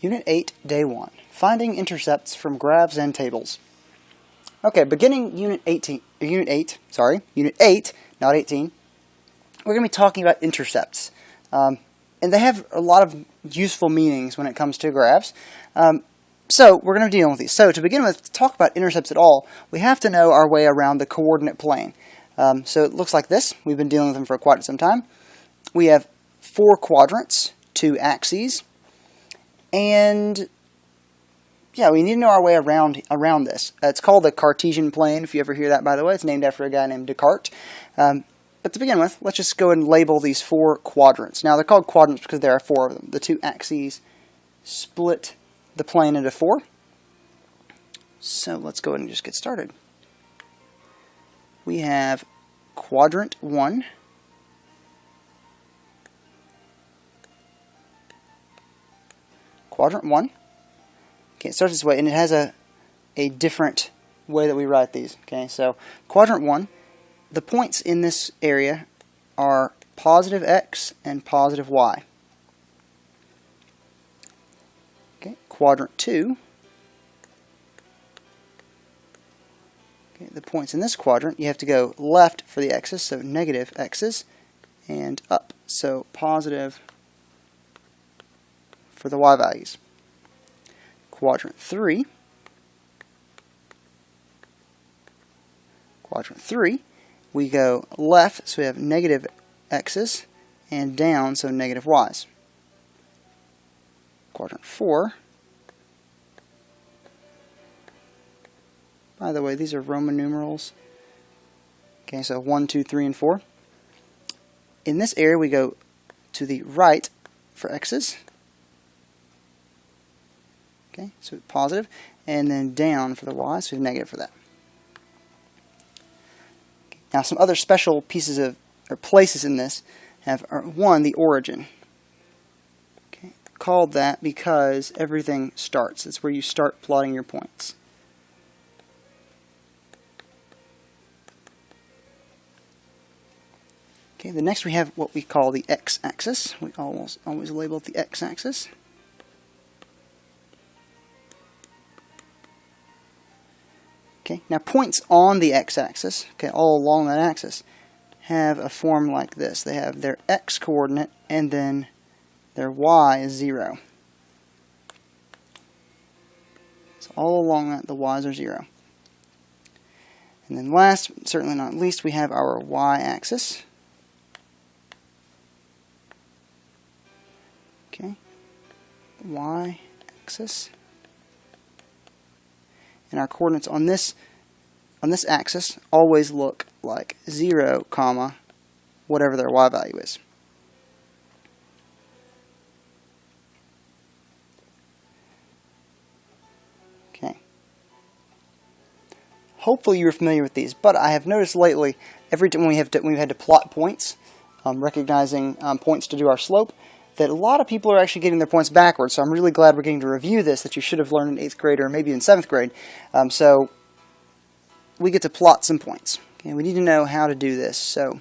Unit 8, Day 1. Finding intercepts from graphs and tables. Okay, beginning Unit 8, not 18, we're going to be talking about intercepts. And they have a lot of useful meanings when it comes to graphs. So we're going to be dealing with these. So to begin with, to talk about intercepts at all, we have to know our way around the coordinate plane. So it looks like this. We've been dealing with them for quite some time. We have 4 quadrants, 2 axes, and yeah, we need to know our way around this. It's called the Cartesian Plane, if you ever hear that, by the way. It's named after a guy named Descartes. But to begin with, let's just go and label these 4 quadrants. Now, they're called quadrants because there are 4 of them. The 2 axes split the plane into 4. So let's go ahead and just get started. We have Quadrant 1. Quadrant 1. Okay, it starts this way, and it has a different way that we write these. Okay, so Quadrant 1, the points in this area are positive x and positive y. Okay, Quadrant 2, okay, the points in this quadrant, you have to go left for the x's, so negative x's, and up, so positive for the y values. Quadrant 3, we go left, so we have negative x's, and down, so negative y's. Quadrant 4, by the way, these are Roman numerals. Okay, so 1, 2, 3, and 4. In this area, we go to the right for x's. Okay, so positive, and then down for the y, so we have negative for that. Okay. Now, some other special pieces of, or places in this are, 1, the origin. Okay, called that because everything starts. It's where you start plotting your points. Okay, the next we have what we call the x-axis. We almost always label it the x-axis. Okay, now points on the x-axis, okay, all along that axis, have a form like this. They have their x-coordinate and then their y is 0. So all along that, the y's are 0. And then last, but certainly not least, we have our y-axis. Okay, y-axis. And our coordinates on this axis always look like 0, comma, whatever their y value is. Okay. Hopefully you were familiar with these, but I have noticed lately, every time we've had to plot points, recognizing points to do our slope, that a lot of people are actually getting their points backwards, so I'm really glad we're getting to review this that you should have learned in 8th grade or maybe in 7th grade. So we get to plot some points. Okay, we need to know how to do this, so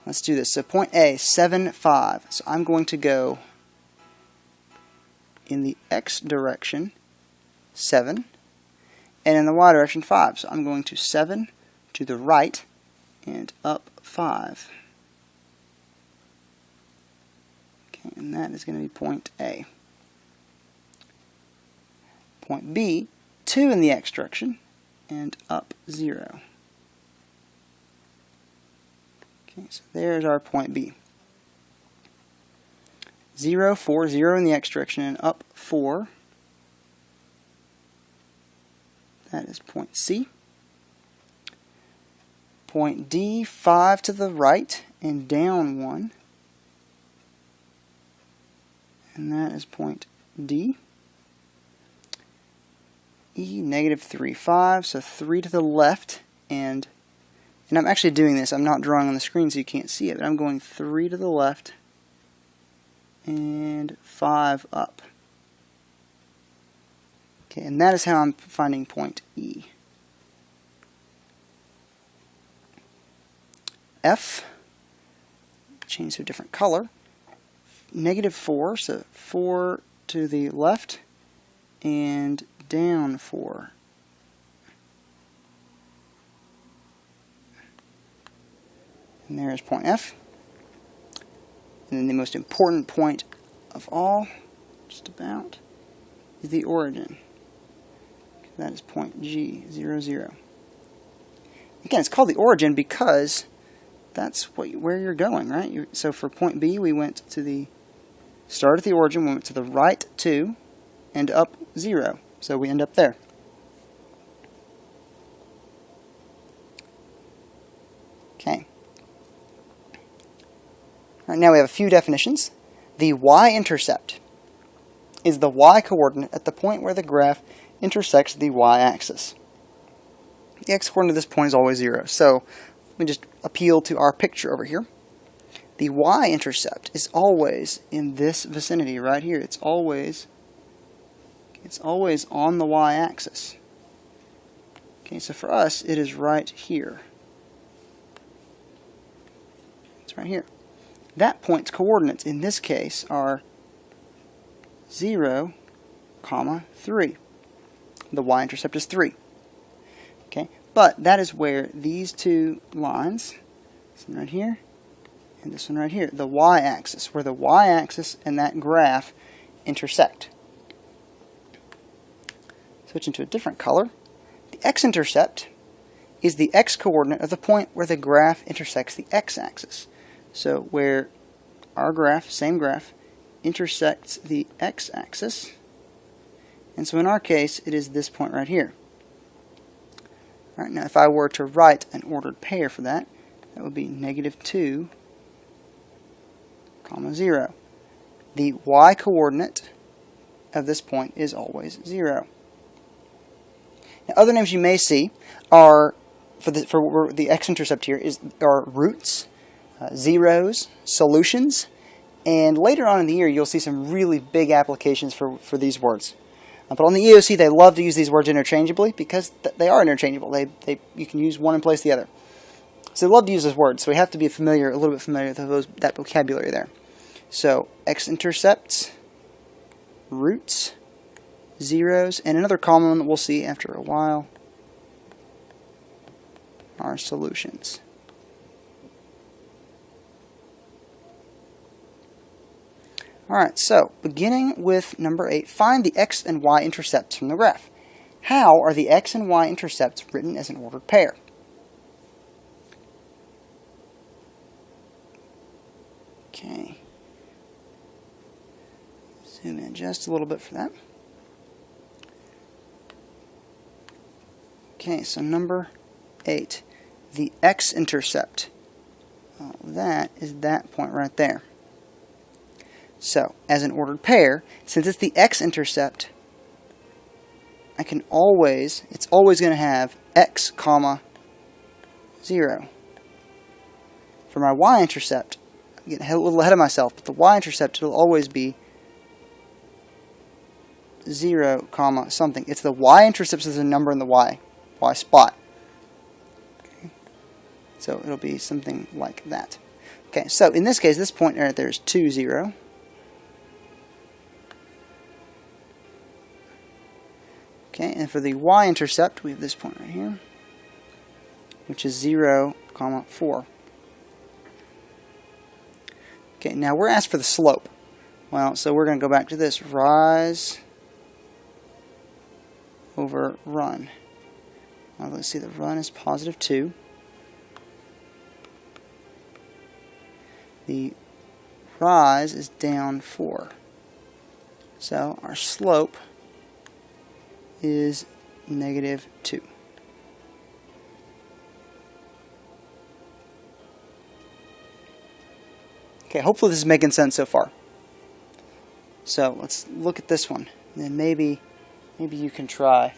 let's do this. So point A, 7, 5. So I'm going to go in the x direction, 7, and in the y direction, 5. So I'm going to 7 to the right and up 5. And that is going to be point A. Point B, 2 in the x direction, and up 0. Okay, so there's our point B. 0, 4, 0 in the x direction, and up 4. That is point C. Point D, 5 to the right, and down 1. And that is point D. E, negative 3, 5, so 3 to the left, and I'm actually doing this, I'm not drawing on the screen so you can't see it, but I'm going 3 to the left, and 5 up. Okay, and that is how I'm finding point E. F, change to a different color. Negative 4, so 4 to the left and down 4. And there's point F. And then the most important point of all, just about, is the origin. That is point G, 0, 0. Again, it's called the origin because that's where you're going, right? So for point B, we went to the start at the origin, we went to the right 2, and up 0. So we end up there. Okay. All right, now we have a few definitions. The Y-intercept is the y-coordinate at the point where the graph intersects the y-axis. The x-coordinate at this point is always 0. So let me just appeal to our picture over here. The y-intercept is always in this vicinity right here. It's always on the y-axis. Okay, so for us, it is right here. It's right here. That point's coordinates in this case are 0, 3. The y-intercept is 3. Okay, but that is where these two lines, this one right here and this one right here, the y-axis, where the y-axis and that graph intersect. Switch into a different color. The x-intercept is the x-coordinate of the point where the graph intersects the x-axis. So where our graph, same graph, intersects the x-axis. And so in our case, it is this point right here. All right, now if I were to write an ordered pair for that, that would be -2, 0. The y-coordinate of this point is always 0. Now, other names you may see are, for the x-intercept here, are roots, zeros, solutions, and later on in the year you'll see some really big applications for these words. But on the EOC they love to use these words interchangeably because they are interchangeable. You can use one in place of the other. So they love to use those words, so we have to be a little bit familiar with that vocabulary there. So x-intercepts, roots, zeros, and another common one that we'll see after a while are solutions. Alright, so beginning with number 8, find the x and y intercepts from the graph. How are the x and y intercepts written as an ordered pair? Okay. Zoom in just a little bit for that. Okay, so number 8, the x-intercept. That is that point right there. So, as an ordered pair, since it's the x-intercept, it's always going to have x, 0. For my y-intercept, I'm getting a little ahead of myself, but the y-intercept will always be 0, something. It's the y-intercept is a number in the y spot. Okay. So it'll be something like that. Okay, so in this case, this point right there is 2, 0. Okay, and for the y-intercept, we have this point right here, which is 0, 4. Okay, now we're asked for the slope. Well, so we're going to go back to this. Rise over run. Well, let's see, the run is +2. The rise is down 4. So our slope is -2. Okay, hopefully this is making sense so far. So let's look at this one. And then maybe you can try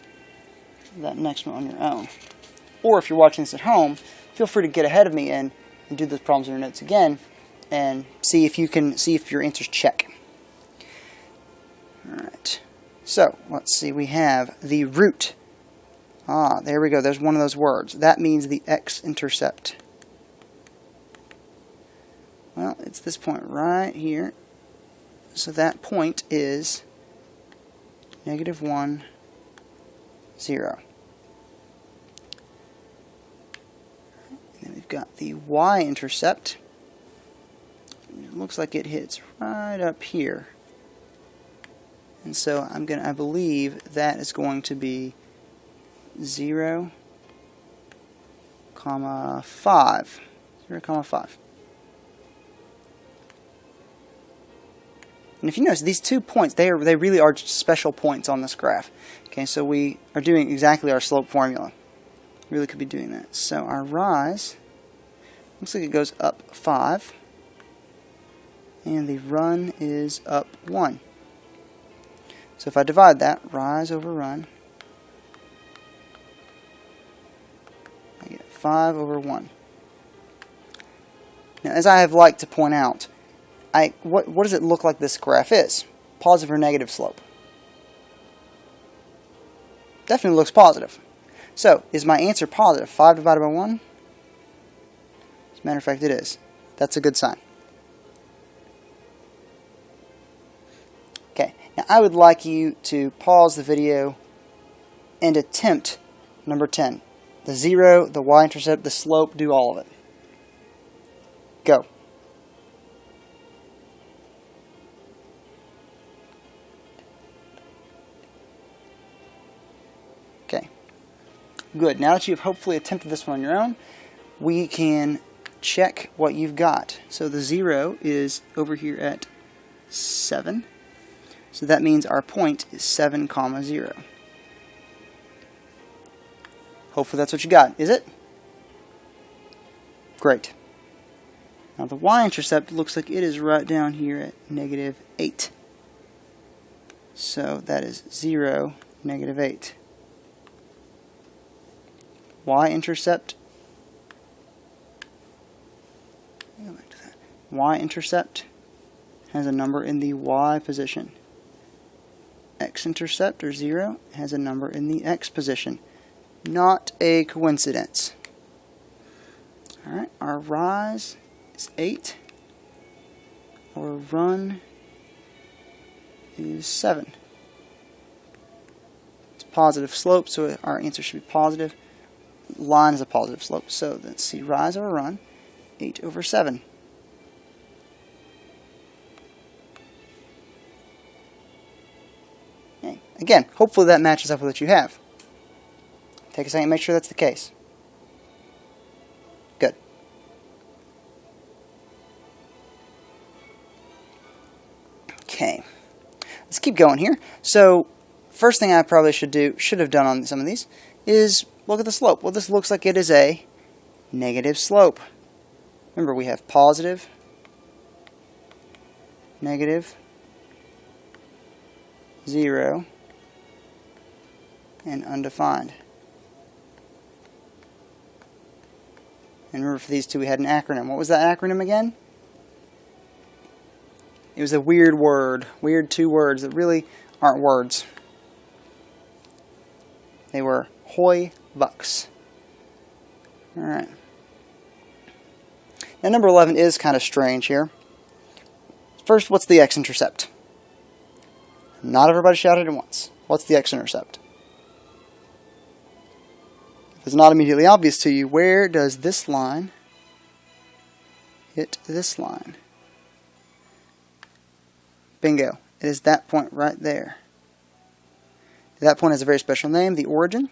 that next one on your own. Or if you're watching this at home, feel free to get ahead of me and do the problems in your notes again and see if your answers check. Alright. So, let's see, we have the root. There we go, there's one of those words. That means the x-intercept. Well, it's this point right here. So that point is -1, 0. And then we've got the Y-intercept. It looks like it hits right up here. And so I believe that is going to be 0, 5. 0, 5. And if you notice, these 2 points, they really are special points on this graph. Okay, so we are doing exactly our slope formula. Really could be doing that. So our rise looks like it goes up 5, and the run is up 1. So if I divide that, rise over run, I get 5 over 1. Now, as I have liked to point out, what does it look like this graph is? Positive or negative slope? Definitely looks positive. So, is my answer positive? 5 divided by 1? As a matter of fact, it is. That's a good sign. Okay, now I would like you to pause the video and attempt number 10. The 0, the y-intercept, the slope, do all of it. Go. Okay, good. Now that you've hopefully attempted this one on your own, we can check what you've got. So the 0 is over here at 7. So that means our point is 7, 0. Hopefully that's what you got. Is it? Great. Now the y-intercept looks like it is right down here at -8. So that is 0, -8. Y-intercept. Go back to that. Y-intercept has a number in the y position. X-intercept, or 0, has a number in the x position. Not a coincidence. Alright, our rise is 8. Our run is 7. It's a positive slope, so our answer should be positive. Line is a positive slope, so let's see, rise over run, 8 over 7. Okay. Again, hopefully that matches up with what you have. Take a second and make sure that's the case. Good. Okay, let's keep going here. So, first thing I probably should have done on some of these, is look at the slope. Well, this looks like it is a negative slope. Remember, we have positive, negative, 0, and undefined. And remember, for these two we had an acronym. What was that acronym again? It was a weird word. Weird 2 words that really aren't words. They were Hoy Bucks. Alright. Now number 11 is kind of strange here. First, what's the X-Intercept? Not everybody shouted at once. What's the X-Intercept? If it's not immediately obvious to you, where does this line hit this line? Bingo. It is that point right there. That point has a very special name, the origin.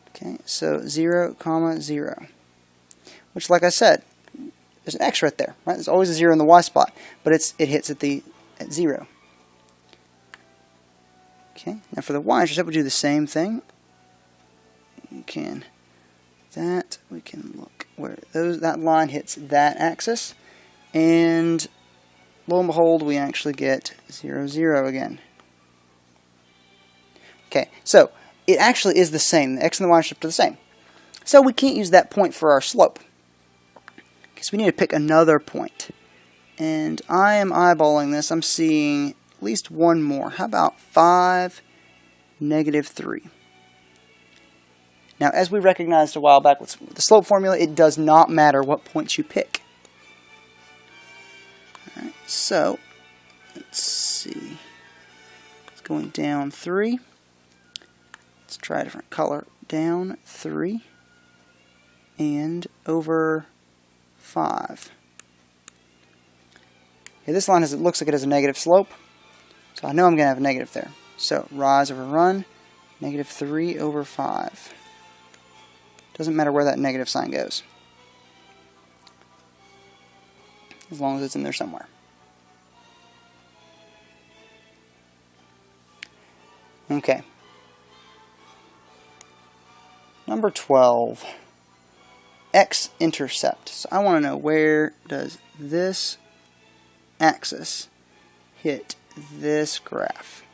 Okay, so 0, 0. Which, like I said, there's an X right there. Right? There's always a 0 in the Y spot, but it hits at 0. Okay, now for the Y-intercept, we do the same thing. We can look where that line hits that axis, and lo and behold, we actually get 0, 0 again. Okay, so it actually is the same. The X and the Y-intercept are the same. So we can't use that point for our slope, because we need to pick another point. And I am eyeballing this. I'm seeing at least one more. How about 5, -3? Now, as we recognized a while back with the slope formula, it does not matter what points you pick. Alright, so let's see. Let's go going down 3. Let's try a different color. Down 3 and over 5. Okay, this line looks like it has a negative slope, so I know I'm going to have a negative there. So rise over run, negative 3 over 5. Doesn't matter where that negative sign goes, as long as it's in there somewhere. Okay. Number 12, X-Intercept. So I want to know, where does this axis hit this graph?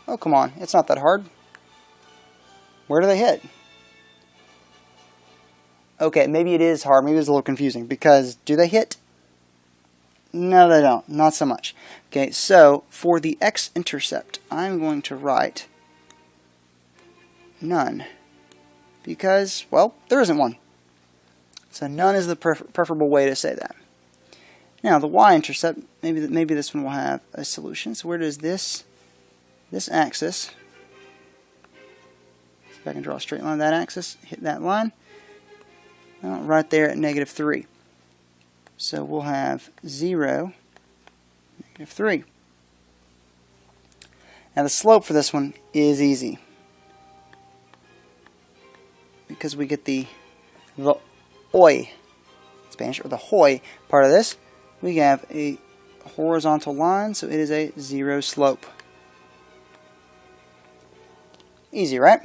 Oh, come on. It's not that hard. Where do they hit? Okay, maybe it is hard. Maybe it's a little confusing, because do they hit? No, they don't. Not so much. Okay, so for the X-Intercept, I'm going to write none, because, well, there isn't one. So none is the preferable way to say that. Now, the Y-Intercept, maybe this one will have a solution. So where does this axis, see if I can draw a straight line of that axis, hit that line? Well, right there at negative 3. So we'll have 0, negative 3. Now the slope for this one is easy, because we get the hoy, Spanish, or the hoy part of this. We have a horizontal line, so it is a 0 slope. Easy, right?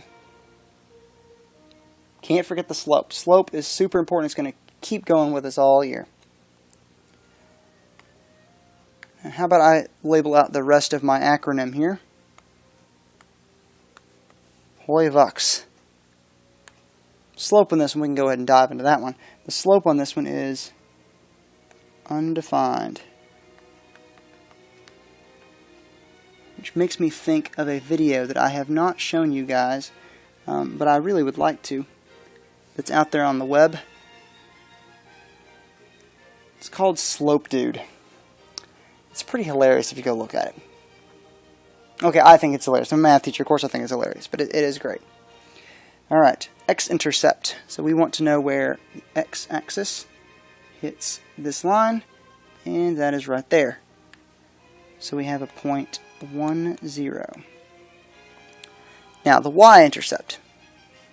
Can't forget the slope. Slope is super important. It's going to keep going with us all year. And how about I label out the rest of my acronym here? HOY-VUX. Slope on this one, we can go ahead and dive into that one. The slope on this one is undefined, which makes me think of a video that I have not shown you guys, but I really would like to. It's out there on the web. It's called Slope Dude. It's pretty hilarious if you go look at it. Okay, I think it's hilarious. I'm a math teacher, of course I think it's hilarious, but it is great. Alright, X-Intercept. So we want to know where the x-axis hits this line, and that is right there. So we have a point 1, 0. Now the Y-Intercept.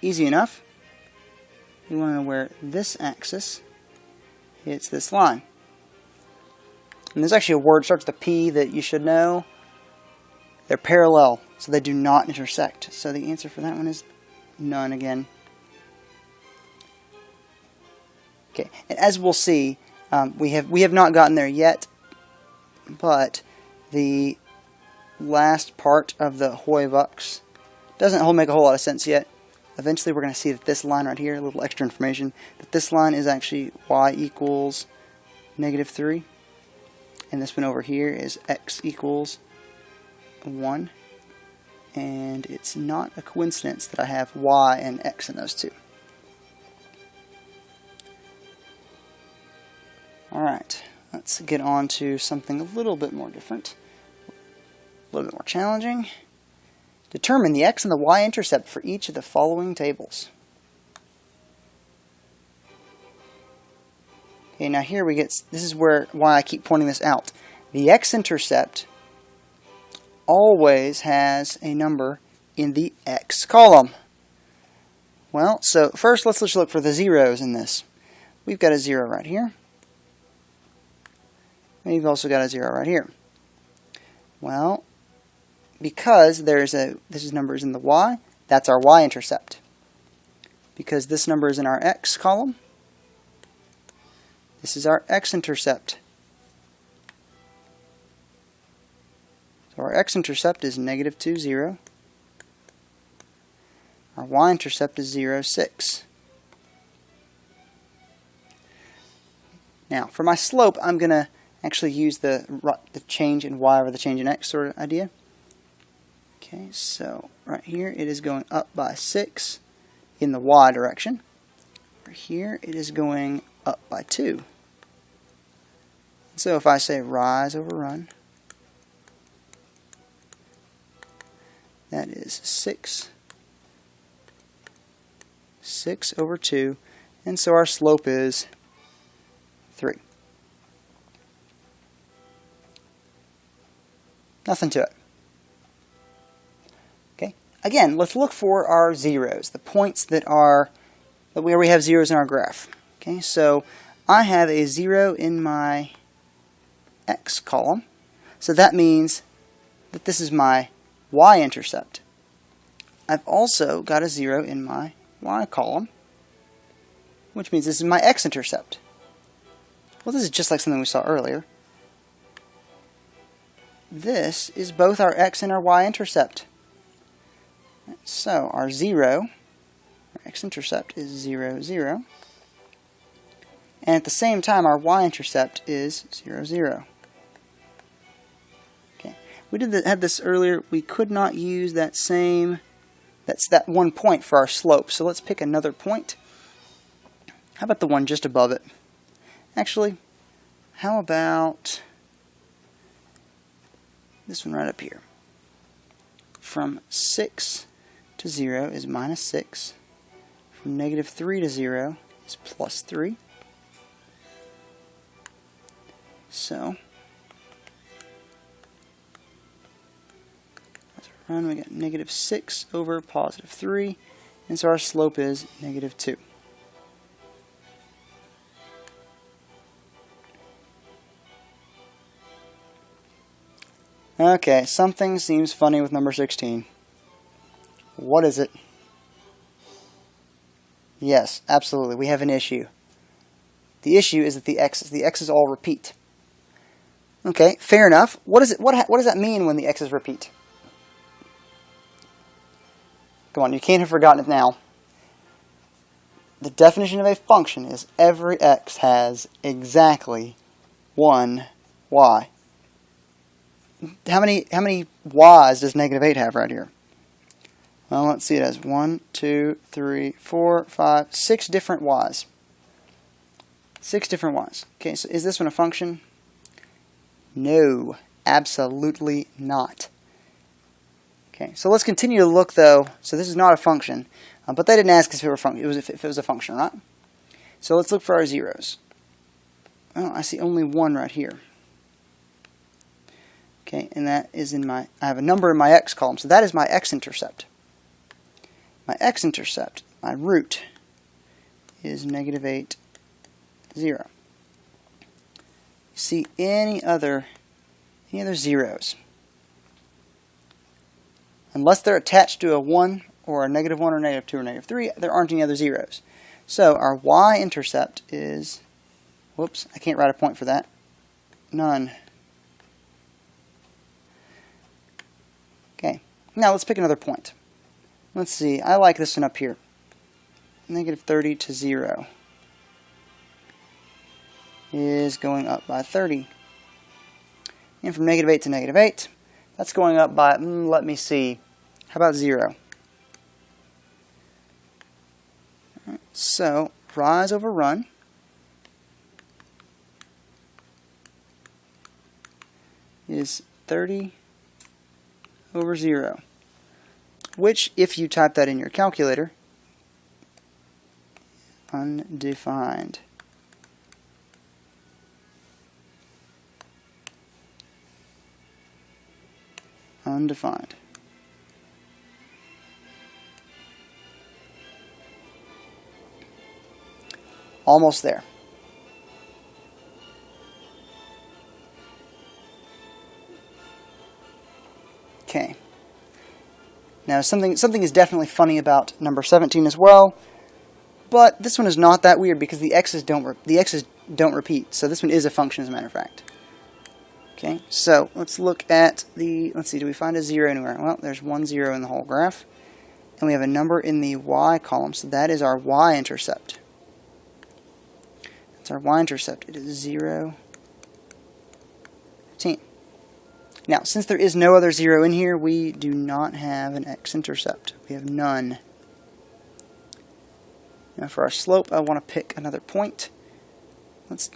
Easy enough. We want to know where this axis hits this line. And there's actually a word that starts with a P that you should know. They're parallel, so they do not intersect. So the answer for that one is none again. Okay, and as we'll see, we have not gotten there yet, but the last part of the HOY-VUX doesn't make a whole lot of sense yet. Eventually we're going to see that this line right here, a little extra information, that this line is actually y equals negative 3. And this one over here is x equals 1. And it's not a coincidence that I have y and x in those two. Alright, let's get on to something a little bit more different, a little bit more challenging. Determine the x and the y-intercept for each of the following tables. Okay, now here we get, this is why I keep pointing this out. The x-intercept always has a number in the x column. Well, so first let's just look for the zeros in this. We've got a 0 right here. We've also got a 0 right here. Well, because this number is in the y, that's our y-intercept. Because this number is in our x column, this is our x-intercept. So our x-intercept is negative 2, 0. Our y-intercept is 0, 6. Now, for my slope, I'm going to actually use the change in y over the change in x sort of idea. Okay, so right here it is going up by 6 in the y direction. Over here it is going up by 2. So if I say rise over run, that is 6 over 2, and so our slope is 3. Nothing to it. Okay. Again, let's look for our zeros, the points that are where we have zeros in our graph. Okay, so I have a 0 in my X column, so that means that this is my Y-intercept. I've also got a 0 in my Y column, which means this is my X-intercept. Well, this is just like something we saw earlier. This is both our X and our Y-intercept. So our 0, our X-intercept is 0, 0. And at the same time, our Y-intercept is 0, 0. Okay, we had this earlier. We could not use that one point for our slope. So let's pick another point. How about the one just above it? Actually, how about this one right up here? From 6 to 0 is minus 6. From negative 3 to 0 is plus 3. So, let's run. We got negative 6 over positive 3, and so our slope is negative 2. Okay, something seems funny with number 16. What is it? Yes, absolutely, we have an issue. The issue is that the x's all repeat. Okay, fair enough. What does that mean when the x's repeat? Come on, you can't have forgotten it now. The definition of a function is every x has exactly one y. How many y's does negative 8 have right here? Well, let's see, it has 1, 2, 3, 4, 5, 6 different y's. 6 different y's. Okay, so is this one a function? No, absolutely not. Okay, so let's continue to look though. So this is not a function, but they didn't ask us if it was a function or not. So let's look for our zeros. Oh, I see only one right here. Okay, and that is I have a number in my x column, so that is my x-intercept. My x-intercept, my root, is negative 8, 0. See any other zeros? Unless they're attached to a 1 or a negative 1 or negative 2 or negative 3, there aren't any other zeros. So our y-intercept is, whoops, I can't write a point for that, none. Okay, now let's pick another point. Let's see, I like this one up here. Negative 30 to 0 is going up by 30. And from negative 8 to negative 8, that's going up by, let me see, how about 0? Right, so, rise over run is 30 over 0, which, if you type that in your calculator, undefined. Undefined. Almost there. Okay. Now something is definitely funny about number 17 as well, but this one is not that weird because the x's don't repeat. So this one is a function, as a matter of fact. Okay, so let's look at let's see, do we find a 0 anywhere? Well, there's 1 0 in the whole graph. And we have a number in the y column, so that is our y-intercept. That's our y-intercept. It is 0, 15. Now, since there is no other 0 in here, we do not have an x-intercept. We have none. Now for our slope, I want to pick another point.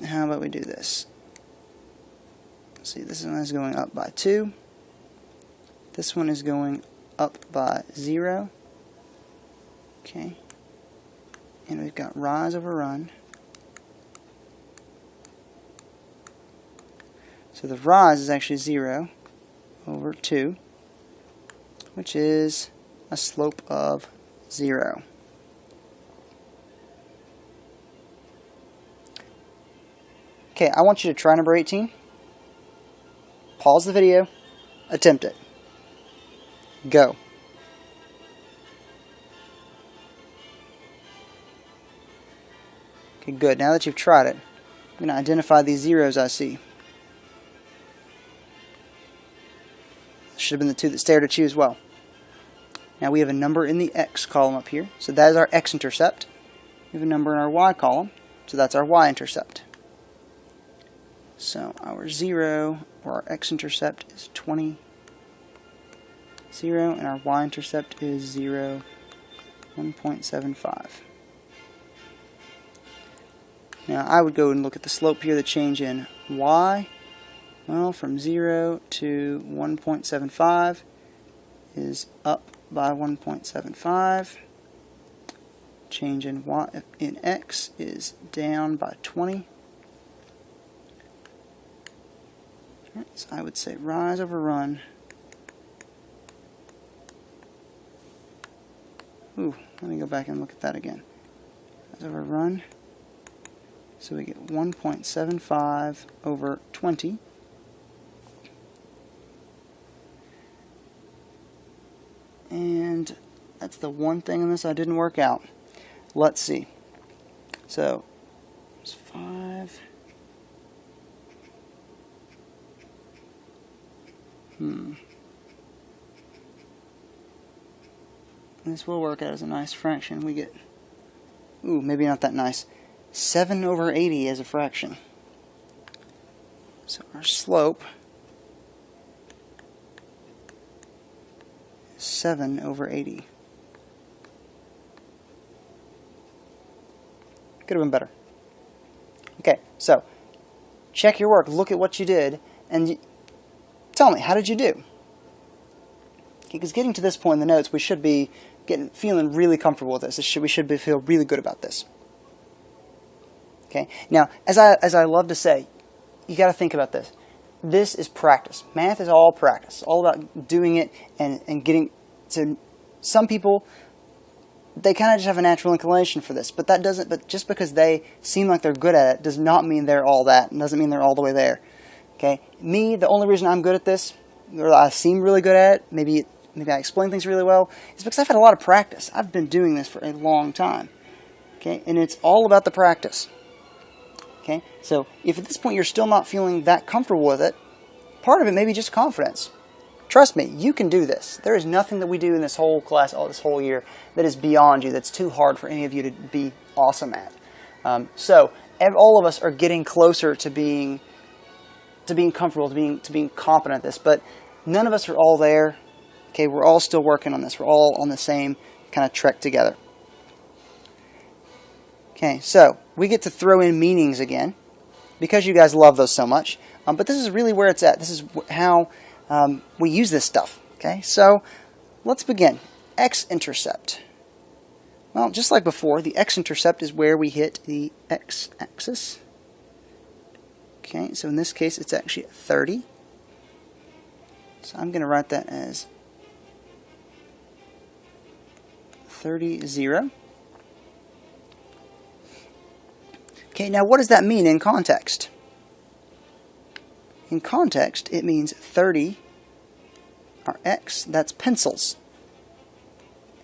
How about we do this? See, this one is going up by 2. This one is going up by 0. Okay. And we've got rise over run. So the rise is actually 0 over 2, which is a slope of 0. Okay, I want you to try number 18. Pause the video. Attempt it. Go. Okay, good. Now that you've tried it, I'm going to identify these zeros I see. Should have been the two that stared at you as well. Now we have a number in the X column up here, so that is our X-intercept. We have a number in our Y column, so that's our Y-intercept. So our 0, or our X-intercept, is 20, 0, and our Y-intercept is 0, 1.75. Now I would go and look at the slope here, the change in Y. Well, from 0 to 1.75 is up by 1.75. Change in Y in X is down by 20. Right, so I would say rise over run. Ooh, let me go back and look at that again. Rise over run. So we get 1.75 over 20. And that's the one thing in this I didn't work out. Let's see. So, it's 5. This will work out as a nice fraction. We get, ooh, maybe not that nice, 7 over 80 as a fraction. So our slope is 7 over 80. Could have been better. Okay, so check your work, look at what you did, and tell me, how did you do? Because getting to this point in the notes, we should be feeling really comfortable with this. We should feel really good about this. Okay. Now, as I love to say, you got to think about this. This is practice. Math is all practice. All about doing it and getting to. Some people, they kind of just have a natural inclination for this, but that doesn't. But just because they seem like they're good at it does not mean they're all that, and doesn't mean they're all the way there. Okay. Me, the only reason I'm good at this, or I seem really good at it, maybe I explain things really well, is because I've had a lot of practice. I've been doing this for a long time. Okay, and it's all about the practice. Okay, so if at this point you're still not feeling that comfortable with it, part of it may be just confidence. Trust me, you can do this. There is nothing that we do in this whole class, this whole year, that is beyond you, that's too hard for any of you to be awesome at. So all of us are getting closer to being comfortable, to being competent at this, but none of us are all there. Okay, we're all still working on this. We're all on the same kind of trek together. Okay, so we get to throw in meanings again because you guys love those so much. But this is really where it's at. This is how we use this stuff. Okay, so let's begin. X-intercept. Well, just like before, the X-intercept is where we hit the x-axis. Okay, so in this case, it's actually 30. So I'm going to write that as 30, 0. Okay, now what does that mean in context? In context, it means 30, our X, that's pencils.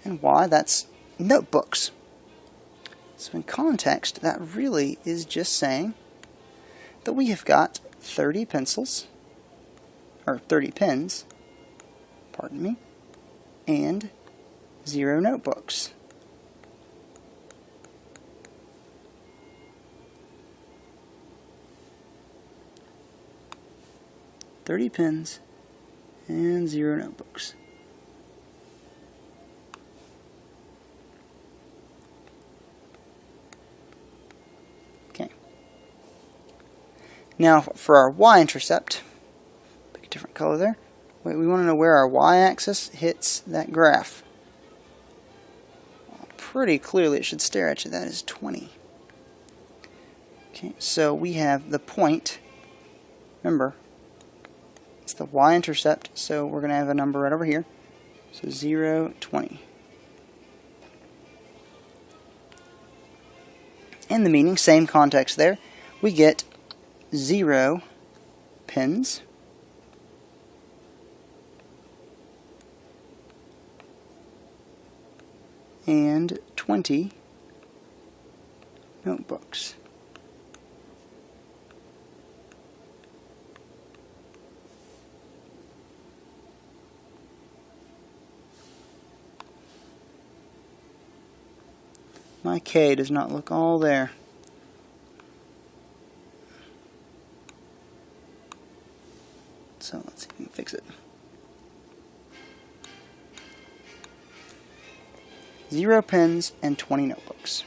And Y, that's notebooks. So in context, that really is just saying that we have got 30 pencils, or 30 pens, pardon me, and 0 notebooks. $30 pens and 0 notebooks. Okay. Now for our Y-intercept, different color there. We want to know where our y-axis hits that graph. Pretty clearly it should stare at you. That is 20. Okay, so we have the point. Remember, it's the y-intercept, so we're going to have a number right over here. So 0, 20. And the meaning, same context there. We get 0 pens and 20 notebooks. My K does not look all there. So let's see if we can fix it. 0 pens and 20 notebooks.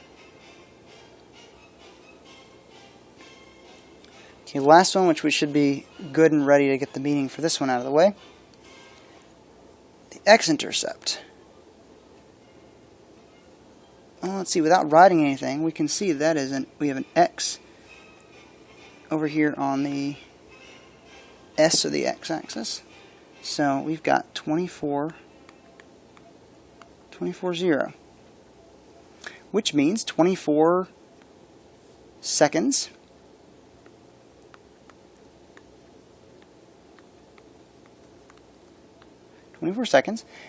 Okay, last one, which we should be good and ready to get the meaning for this one out of the way. The X-Intercept. Well, let's see, without writing anything, we can see that we have an X over here on the S or the X-axis. So we've got 24, 0, which means 24 seconds. And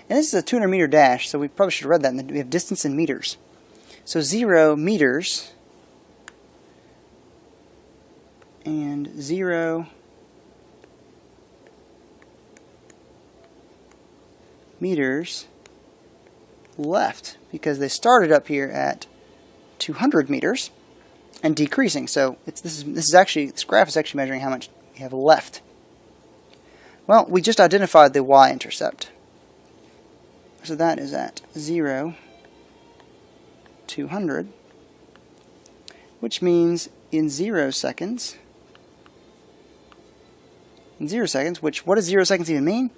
this is a 200 meter dash, so we probably should have read that. And we have distance in meters. So 0 meters and 0 meters left, because they started up here at 200 meters and decreasing. So this graph is actually measuring how much we have left. Well, we just identified the y-intercept. So that is at 0, 200, which means in 0 seconds, which, what does 0 seconds even mean?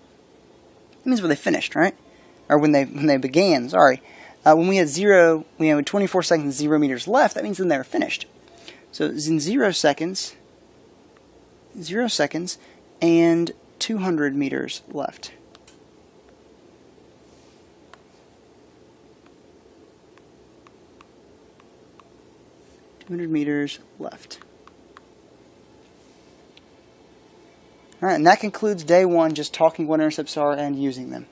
It means when they finished, right? Or when they began, sorry. When we had 24 seconds and 0 meters left, that means then they were finished. So it's in 0 seconds, and 200 meters left. 200 meters left. Alright, and that concludes day one, just talking what intercepts are and using them.